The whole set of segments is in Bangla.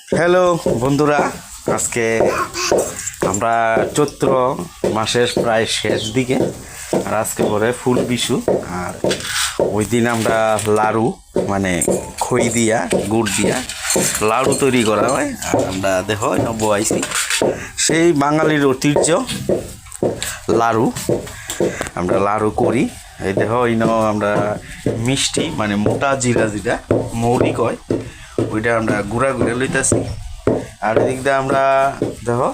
হ্যালো বন্ধুরা, আজকে আমরা চৈত্র মাসের প্রায় শেষ দিকে, আর আজকে পরে ফুল বিশু। আর ওই দিন আমরা লাড়ু মানে খই দিয়া গুড় দিয়া লাড়ু তৈরি করা হয়। আর আমরা দেখো বয়াইছি সেই বাঙালির ঐতিহ্য লাড়ু। আমরা লাড়ু করি। এই দেখো আমরা মিষ্টি মানে মোটা জিরা যেটা মৌরি কয় ওইটা আমরা গুঁড়া গুঁড়ে লইতেছি। আর এদিক দিয়ে আমরা দেখো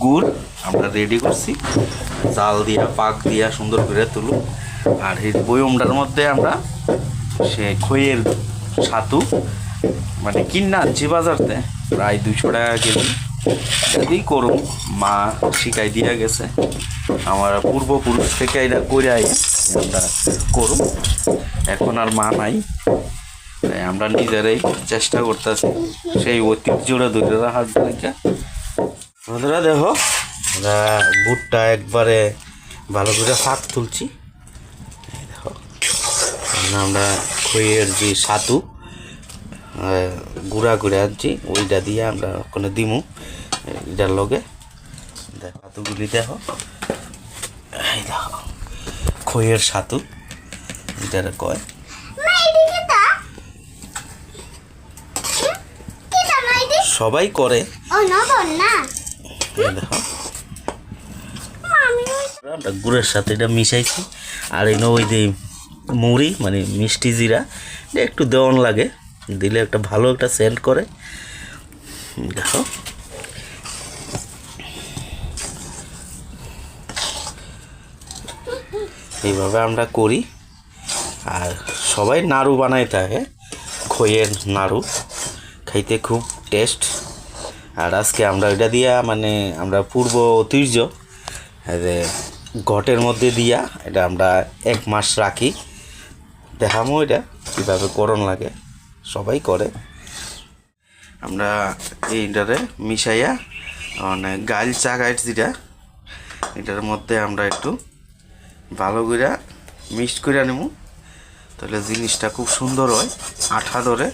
গুড় আমরা রেডি করছি, জাল দিয়া পাক দিয়া সুন্দর করে তুলো। আর এই বয়মটার মধ্যে আমরা সে খইয়ের ছাতু মানে কিনা আনছি বাজারতে, প্রায় 200 টাকা কেজি। এদিকেই করুন, মা শিখাই দিয়া গেছে, আমার পূর্বপুরুষ থেকে এটা করে আমরা করুন। এখন আর মা নাই, আমরা নিজেরাই চেষ্টা করতেছি সেই ঐতিহ্যটা ধরে রাখার জন্য। বন্ধুরা দেখো, আমরা গুড়টা একবারে ভালো করে ফাঁক তুলছি। দেখো আমরা খইয়ের যে ছাতু গুঁড়া করে আনছি ওইটা দিয়ে আমরা ওখানে দিমু এটার লগে। দেখো ছাতুগুলি দেখো, এই দেখো খইয়ের ছাতু এটারে কয়। সবাই করে, দেখো আমরা গুড়ের সাথে এটা মিশাইছি। আর ওই যে মুড়ি মানে মিষ্টি জিরা এটা একটু দেওয়ান লাগে, দিলে একটা ভালো একটা সেন্ট করে। দেখো এইভাবে আমরা করি। আর সবাই নাড়ু বানাই থাকে, খইয়ের নাড়ু খাইতে খুব টেস্ট। আর আজকে আমরা এটা দিয়া মানে আমরা পূর্ব ঐতিহ্য ঘটের মধ্যে দিয়া এটা আমরা 1 মাস রাখি। দেখামো এটা কীভাবে করণ লাগে, সবাই করে। আমরা এইটারে মিশাইয়া মানে গাইল চা গাইট যেটা এটার মধ্যে আমরা একটু ভালো করে মিক্সড করে নেব, তাহলে জিনিসটা খুব সুন্দর হয়, আঠা ধরে।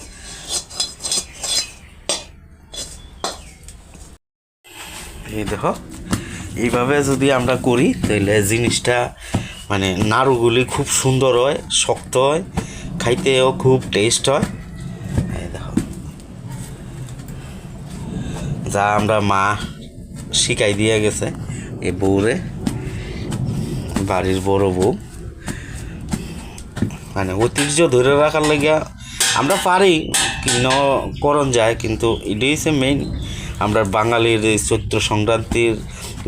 এই দেখো এইভাবে যদি আমরা করি তাহলে জিনিসটা মানে নাড়ুগুলি খুব সুন্দর হয়, শক্ত হয়, খাইতেও খুব টেস্ট হয়। এই দেখো যা আমরা মা শিখাই দিয়ে গেছে এই বউরে, বাড়ির বড় বউ, মানে ঐতিহ্য ধরে রাখার লাগিয়া আমরা পারি ন করণ যায়, কিন্তু এটাই হচ্ছে মেইন। আমরা বাঙালির এই চৈত্র সংক্রান্তির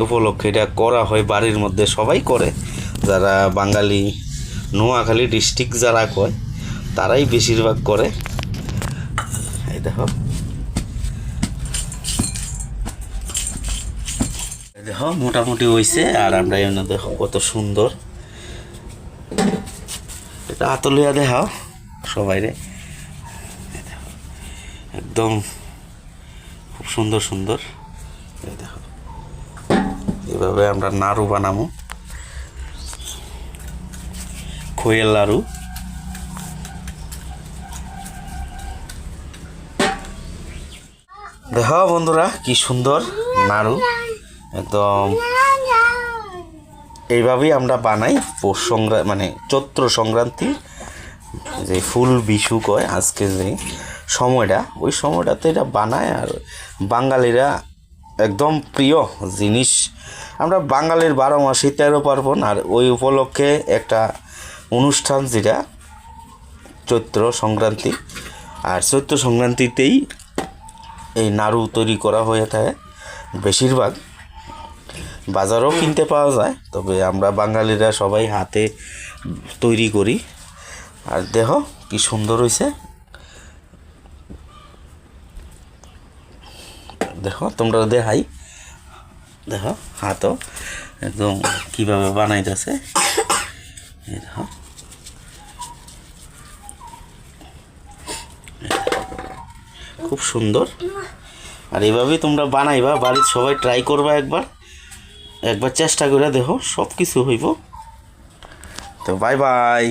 উপলক্ষে এটা করা হয়, বাড়ির মধ্যে সবাই করে। যারা বাঙালি নোয়াখালী ডিস্ট্রিক্ট যারা কয় তারাই বেশিরভাগ করে। এই দেখো দেখো মোটামুটি হয়েছে। আর আমরা এনে দেখো কত সুন্দর, এটা আতলিয়া দেখাও সবাই রে, একদম খুব সুন্দর সুন্দর। এই দেখো এইভাবে আমরা নাড়ু বানাবো, খইয়ের লাড়ু। দেখো বন্ধুরা কি সুন্দর নাড়ু, একদম এইভাবেই আমরা বানাই পৌষ সংক্রান্তি মানে চৈত্র সংক্রান্তি যে ফুল বিশু কয় আজকে যে সময়টা, ওই সময়টাতে এটা বানায়। আর বাঙালিরা একদম প্রিয় জিনিস। আমরা বাঙালির 12 মাসে 13 পার্বণ, আর ওই উপলক্ষে একটা অনুষ্ঠান যেটা চৈত্র সংক্রান্তি। আর চৈত্র সংক্রান্তিতেই এই নাড়ু তৈরি করা হয়ে থাকে বেশিরভাগ, বাজারেও কিনতে পাওয়া যায়, তবে আমরা বাঙালিরা সবাই হাতে তৈরি করি। আর দেখো কি সুন্দর হয়েছে, দেখো তোমরা দেখাই, দেখো হাতও একদম কীভাবে বানাইতেছে। দেখো খুব সুন্দর। আর এইভাবেই তোমরা বানাইবা, বাড়ির সবাই ট্রাই করবা, একবার চেষ্টা করে দেখো, সব কিছু হইব। তো বাই বাই।